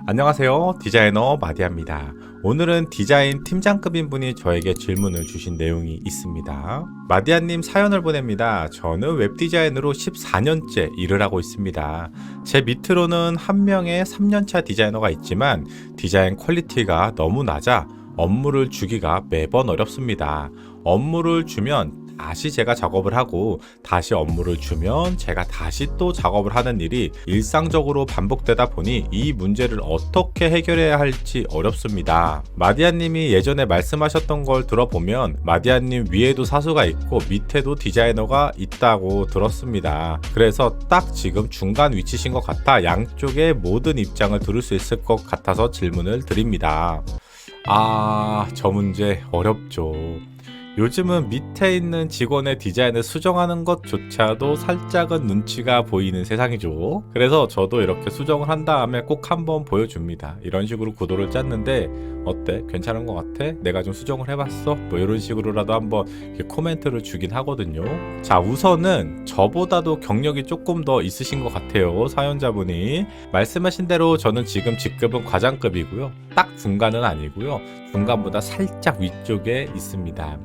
안녕하세요. 디자이너 마디아입니다. 오늘은 디자인 팀장급인 분이 저에게 질문을 주신 내용이 있습니다. 마디아님 사연을 보냅니다. 저는 웹디자인으로 14년째 일을 하고 있습니다. 제 밑으로는 한 명의 3년차 디자이너가 있지만 디자인 퀄리티가 너무 낮아 업무를 주기가 매번 어렵습니다. 업무를 주면 다시 제가 작업을 하고 다시 업무를 주면 제가 다시 또 작업을 하는 일이 일상적으로 반복되다 보니 이 문제를 어떻게 해결해야 할지 어렵습니다. 마디아님이 예전에 말씀하셨던 걸 들어보면 마디아님 위에도 사수가 있고 밑에도 디자이너가 있다고 들었습니다. 그래서 딱 지금 중간 위치신 것 같아 양쪽의 모든 입장을 들을 수 있을 것 같아서 질문을 드립니다. 저 문제 어렵죠. 요즘은 밑에 있는 직원의 디자인을 수정하는 것조차도 살짝은 눈치가 보이는 세상이죠. 그래서 저도 이렇게 수정을 한 다음에 꼭 한번 보여줍니다. 이런 식으로 구도를 짰는데 어때? 괜찮은 것 같아? 내가 좀 수정을 해봤어? 뭐 이런 식으로라도 한번 이렇게 코멘트를 주긴 하거든요. 자, 우선은 저보다도 경력이 조금 더 있으신 것 같아요. 사연자분이 말씀하신 대로 저는 지금 직급은 과장급이고요. 딱 중간은 아니고요. 중간보다 살짝 위쪽에 있습니다.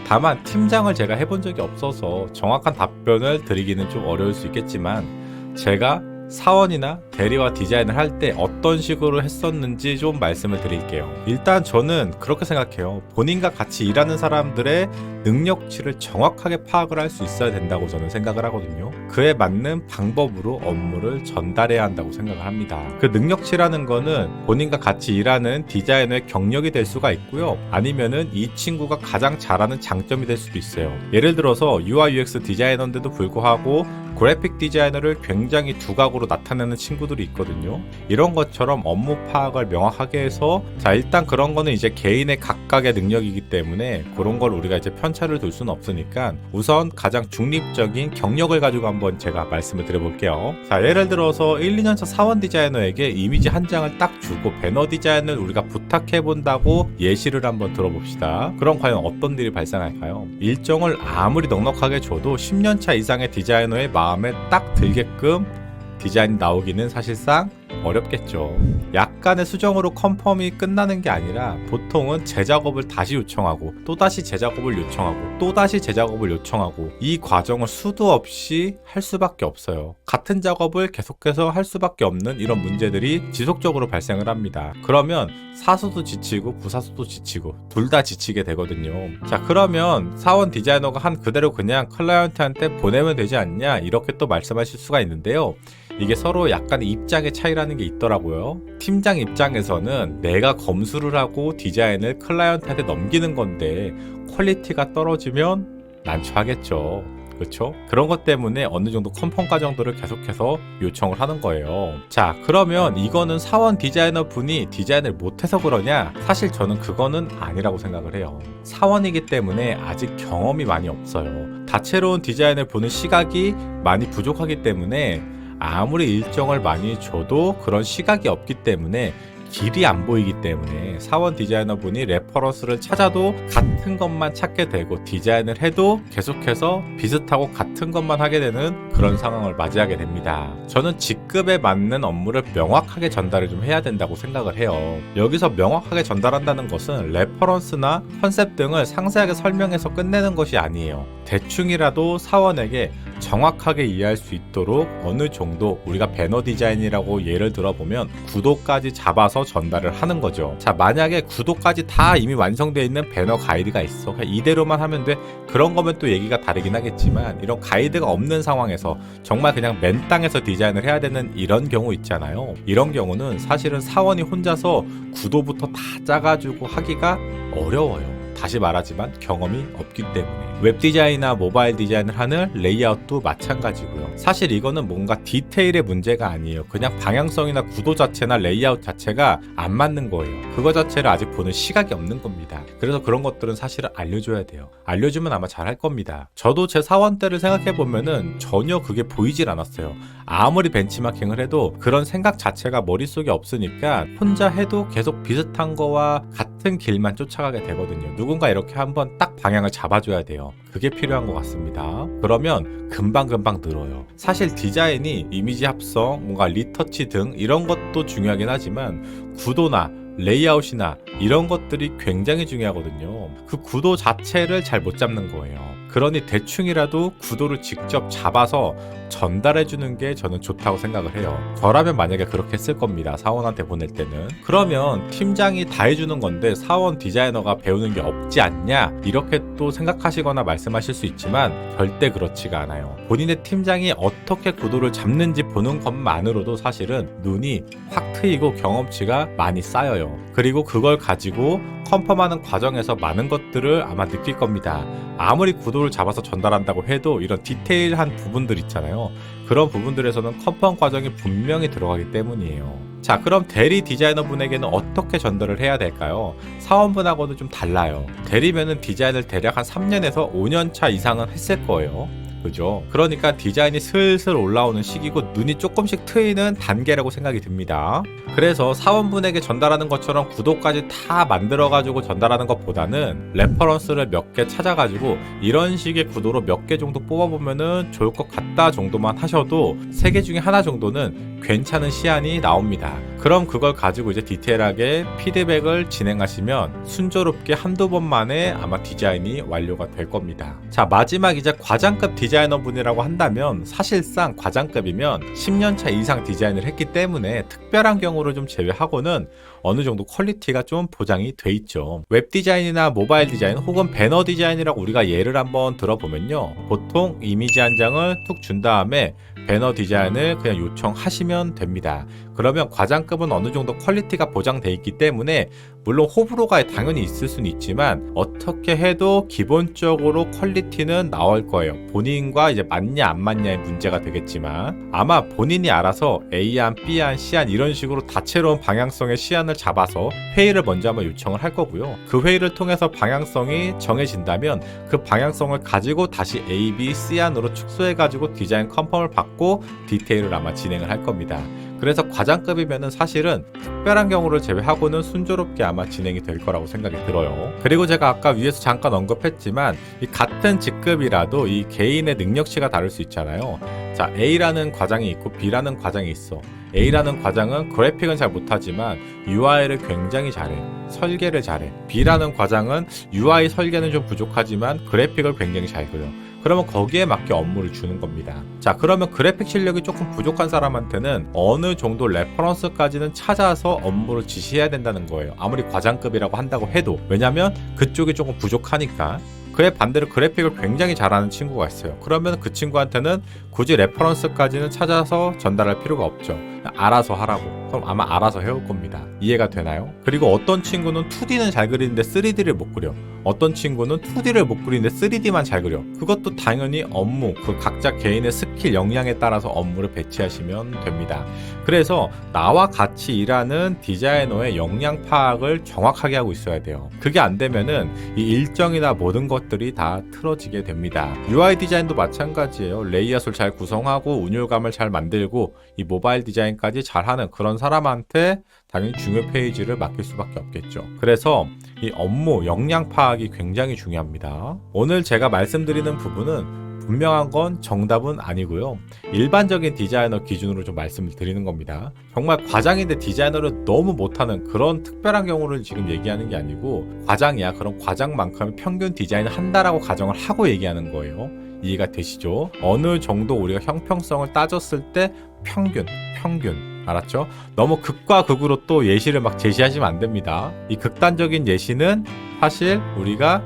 다만 팀장을 제가 해본 적이 없어서 정확한 답변을 드리기는 좀 어려울 수 있겠지만 제가 사원이나 대리와 디자인을 할 때 어떤 식으로 했었는지 좀 말씀을 드릴게요. 일단 저는 그렇게 생각해요. 본인과 같이 일하는 사람들의 능력치를 정확하게 파악을 할 수 있어야 된다고 저는 생각을 하거든요. 그에 맞는 방법으로 업무를 전달해야 한다고 생각을 합니다. 그 능력치라는 거는 본인과 같이 일하는 디자이너의 경력이 될 수가 있고요. 아니면은 이 친구가 가장 잘하는 장점이 될 수도 있어요. 예를 들어서 UI UX 디자이너인데도 불구하고 그래픽 디자이너를 굉장히 두각으로 나타내는 친구들이 있거든요. 이런 것처럼 업무 파악을 명확하게 해서 자, 일단 그런 거는 이제 개인의 각각의 능력이기 때문에 그런 걸 우리가 이제 편차를 둘 수는 없으니까 우선 가장 중립적인 경력을 가지고 한번 제가 말씀을 드려볼게요. 자, 예를 들어서 1, 2년차 사원 디자이너에게 이미지 한 장을 딱 주고 배너 디자인을 우리가 부탁해 본다고 예시를 한번 들어봅시다. 그럼 과연 어떤 일이 발생할까요? 일정을 아무리 넉넉하게 줘도 10년차 이상의 디자이너의 마음에 딱 들게끔 디자인이 나오기는 사실상 어렵겠죠. 약간의 수정으로 컨펌이 끝나는 게 아니라 보통은 재작업을 다시 요청하고 또다시 재작업을 요청하고 또다시 재작업을 요청하고 이 과정을 수도 없이 할 수밖에 없어요. 같은 작업을 계속해서 할 수밖에 없는 이런 문제들이 지속적으로 발생을 합니다. 그러면 사수도 지치고 부사수도 지치고 둘 다 지치게 되거든요. 자, 그러면 사원 디자이너가 한 그대로 그냥 클라이언트한테 보내면 되지 않냐 이렇게 또 말씀하실 수가 있는데요. 이게 서로 약간의 입장의 차이라는 게 있더라고요. 팀장 입장에서는 내가 검수를 하고 디자인을 클라이언트한테 넘기는 건데 퀄리티가 떨어지면 난처하겠죠. 그렇죠? 그런 것 때문에 어느 정도 컨펌 과정들을 계속해서 요청을 하는 거예요. 자, 그러면 이거는 사원 디자이너 분이 디자인을 못해서 그러냐? 사실 저는 그거는 아니라고 생각을 해요. 사원이기 때문에 아직 경험이 많이 없어요. 다채로운 디자인을 보는 시각이 많이 부족하기 때문에 아무리 일정을 많이 줘도 그런 시각이 없기 때문에 길이 안 보이기 때문에 사원 디자이너분이 레퍼런스를 찾아도 같은 것만 찾게 되고 디자인을 해도 계속해서 비슷하고 같은 것만 하게 되는 그런 상황을 맞이하게 됩니다. 저는 직급에 맞는 업무를 명확하게 전달을 좀 해야 된다고 생각을 해요. 여기서 명확하게 전달한다는 것은 레퍼런스나 컨셉 등을 상세하게 설명해서 끝내는 것이 아니에요. 대충이라도 사원에게 정확하게 이해할 수 있도록 어느 정도 우리가 배너 디자인이라고 예를 들어보면 구도까지 잡아서 전달을 하는 거죠. 자, 만약에 구도까지 다 이미 완성되어 있는 배너 가이드가 있어. 그냥 이대로만 하면 돼. 그런 거면 또 얘기가 다르긴 하겠지만 이런 가이드가 없는 상황에서 정말 그냥 맨 땅에서 디자인을 해야 되는 이런 경우 있잖아요. 이런 경우는 사실은 사원이 혼자서 구도부터 다 짜가지고 하기가 어려워요. 다시 말하지만 경험이 없기 때문에. 웹 디자인이나 모바일 디자인을 하는 레이아웃도 마찬가지고요. 사실 이거는 뭔가 디테일의 문제가 아니에요. 그냥 방향성이나 구도 자체나 레이아웃 자체가 안 맞는 거예요. 그거 자체를 아직 보는 시각이 없는 겁니다. 그래서 그런 것들은 사실은 알려줘야 돼요. 알려주면 아마 잘할 겁니다. 저도 제 사원 때를 생각해보면은 전혀 그게 보이질 않았어요. 아무리 벤치마킹을 해도 그런 생각 자체가 머릿속에 없으니까 혼자 해도 계속 비슷한 거와 같은 길만 쫓아가게 되거든요. 누군가 이렇게 한번 딱 방향을 잡아줘야 돼요. 거예요. 그게 필요한 것 같습니다. 그러면 금방금방 늘어요. 사실 디자인이 이미지 합성, 뭔가 리터치 등 이런 것도 중요하긴 하지만 구도나 레이아웃이나 이런 것들이 굉장히 중요하거든요. 그 구도 자체를 잘 못 잡는 거예요. 그러니 대충이라도 구도를 직접 잡아서 전달해 주는 게 저는 좋다고 생각을 해요. 저라면 만약에 그렇게 했을 겁니다. 사원한테 보낼 때는. 그러면 팀장이 다 해주는 건데 사원 디자이너가 배우는 게 없지 않냐? 이렇게 또 생각하시거나 말씀하실 수 있지만 절대 그렇지가 않아요. 본인의 팀장이 어떻게 구도를 잡는지 보는 것만으로도 사실은 눈이 확 트이고 경험치가 많이 쌓여요. 그리고 그걸 가지고 컨펌하는 과정에서 많은 것들을 아마 느낄 겁니다. 아무리 구도를 잡아서 전달한다고 해도 이런 디테일한 부분들 있잖아요. 그런 부분들에서는 컨펌 과정이 분명히 들어가기 때문이에요. 자, 그럼 대리 디자이너 분에게는 어떻게 전달을 해야 될까요? 사원분하고는 좀 달라요. 대리면은 디자인을 대략 한 3년에서 5년 차 이상은 했을 거예요. 그죠? 그러니까 디자인이 슬슬 올라오는 시기고 눈이 조금씩 트이는 단계라고 생각이 듭니다. 그래서 사원분에게 전달하는 것처럼 구도까지 다 만들어가지고 전달하는 것보다는 레퍼런스를 몇 개 찾아가지고 이런 식의 구도로 몇 개 정도 뽑아보면은 좋을 것 같다 정도만 하셔도 3개 중에 하나 정도는 괜찮은 시안이 나옵니다. 그럼 그걸 가지고 이제 디테일하게 피드백을 진행하시면 순조롭게 한두 번 만에 아마 디자인이 완료가 될 겁니다. 자, 마지막 이제 과장급 디자이너 분이라고 한다면 사실상 과장급이면 10년차 이상 디자인을 했기 때문에 특별한 경우를 좀 제외하고는 어느 정도 퀄리티가 좀 보장이 돼 있죠. 웹 디자인이나 모바일 디자인 혹은 배너 디자인이라고 우리가 예를 한번 들어보면요. 보통 이미지 한 장을 툭 준 다음에 배너 디자인을 그냥 요청하시면 됩니다. 그러면 과장급은 어느 정도 퀄리티가 보장돼 있기 때문에 물론 호불호가 당연히 있을 수는 있지만 어떻게 해도 기본적으로 퀄리티는 나올 거예요. 본인과 이제 맞냐 안 맞냐의 문제가 되겠지만 아마 본인이 알아서 A안, B안, C안 이런 식으로 다채로운 방향성의 시안을 잡아서 회의를 먼저 한번 요청을 할 거고요. 그 회의를 통해서 방향성이 정해진다면 그 방향성을 가지고 다시 A, B, C안으로 축소해가지고 디자인 컨펌을 받고 디테일을 아마 진행을 할 겁니다. 그래서 과장급이면은 사실은 특별한 경우를 제외하고는 순조롭게 아마 진행이 될 거라고 생각이 들어요. 그리고 제가 아까 위에서 잠깐 언급했지만 이 같은 직급이라도 이 개인의 능력치가 다를 수 있잖아요. 자, A라는 과장이 있고 B라는 과장이 있어. A라는 과장은 그래픽은 잘 못하지만 UI를 굉장히 잘해. 설계를 잘해. B라는 과장은 UI 설계는 좀 부족하지만 그래픽을 굉장히 잘 그려. 그러면 거기에 맞게 업무를 주는 겁니다. 자, 그러면 그래픽 실력이 조금 부족한 사람한테는 어느 정도 레퍼런스까지는 찾아서 업무를 지시해야 된다는 거예요. 아무리 과장급이라고 한다고 해도. 왜냐면 그쪽이 조금 부족하니까. 그에 반대로 그래픽을 굉장히 잘하는 친구가 있어요. 그러면 그 친구한테는 굳이 레퍼런스까지는 찾아서 전달할 필요가 없죠. 알아서 하라고. 그럼 아마 알아서 해올 겁니다. 이해가 되나요? 그리고 어떤 친구는 2D는 잘 그리는데 3D를 못 그려. 어떤 친구는 2D를 못 그리는데 3D만 잘 그려. 그것도 당연히 업무, 그 각자 개인의 스킬 역량에 따라서 업무를 배치하시면 됩니다. 그래서 나와 같이 일하는 디자이너의 역량 파악을 정확하게 하고 있어야 돼요. 그게 안 되면은 이 일정이나 모든 것들이 다 틀어지게 됩니다. UI 디자인도 마찬가지예요. 레이아웃을 잘 구성하고 운율감을 잘 만들고 이 모바일 디자인까지 잘하는 그런 사람한테 당연히 중요 페이지를 맡길 수밖에 없겠죠. 그래서 이 업무 역량 파악이 굉장히 중요합니다. 오늘 제가 말씀드리는 부분은 분명한 건 정답은 아니고요. 일반적인 디자이너 기준으로 좀 말씀을 드리는 겁니다. 정말 과장인데 디자이너를 너무 못하는 그런 특별한 경우를 지금 얘기하는 게 아니고 과장이야. 그럼 과장만큼 평균 디자인을 한다라고 가정을 하고 얘기하는 거예요. 이해가 되시죠? 어느 정도 우리가 형평성을 따졌을 때 평균 알았죠? 너무 극과 극으로 또 예시를 막 제시하시면 안 됩니다. 이 극단적인 예시는 사실 우리가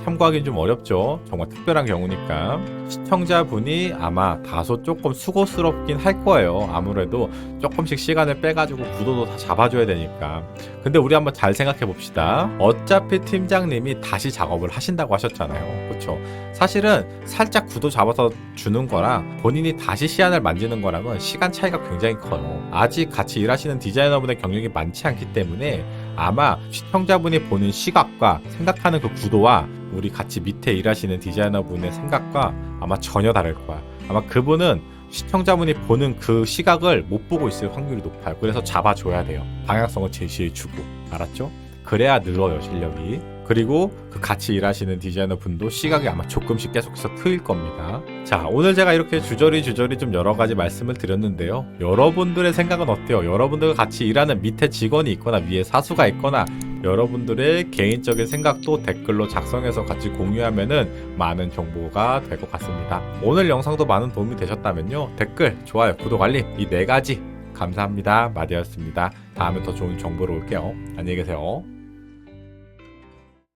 참고하기는 좀 어렵죠. 정말 특별한 경우니까. 시청자분이 아마 다소 조금 수고스럽긴 할 거예요. 아무래도 조금씩 시간을 빼가지고 구도도 다 잡아줘야 되니까. 근데 우리 한번 잘 생각해 봅시다. 어차피 팀장님이 다시 작업을 하신다고 하셨잖아요. 그렇죠? 사실은 살짝 구도 잡아서 주는 거랑 본인이 다시 시안을 만지는 거랑은 시간 차이가 굉장히 커요. 아직 같이 일하시는 디자이너분의 경력이 많지 않기 때문에 아마 시청자분이 보는 시각과 생각하는 그 구도와 우리 같이 밑에 일하시는 디자이너분의 생각과 아마 전혀 다를 거야. 아마 그분은 시청자분이 보는 그 시각을 못 보고 있을 확률이 높아요. 그래서 잡아줘야 돼요. 방향성을 제시해주고. 알았죠? 그래야 늘어요, 실력이. 그리고 그 같이 일하시는 디자이너 분도 시각이 아마 조금씩 계속해서 트일 겁니다. 자, 오늘 제가 이렇게 주저리 좀 여러 가지 말씀을 드렸는데요. 여러분들의 생각은 어때요? 여러분들과 같이 일하는 밑에 직원이 있거나 위에 사수가 있거나 여러분들의 개인적인 생각도 댓글로 작성해서 같이 공유하면은 많은 정보가 될 것 같습니다. 오늘 영상도 많은 도움이 되셨다면요. 댓글, 좋아요, 구독, 알림 이 4가지 감사합니다. 마디였습니다. 다음에 더 좋은 정보로 올게요. 안녕히 계세요.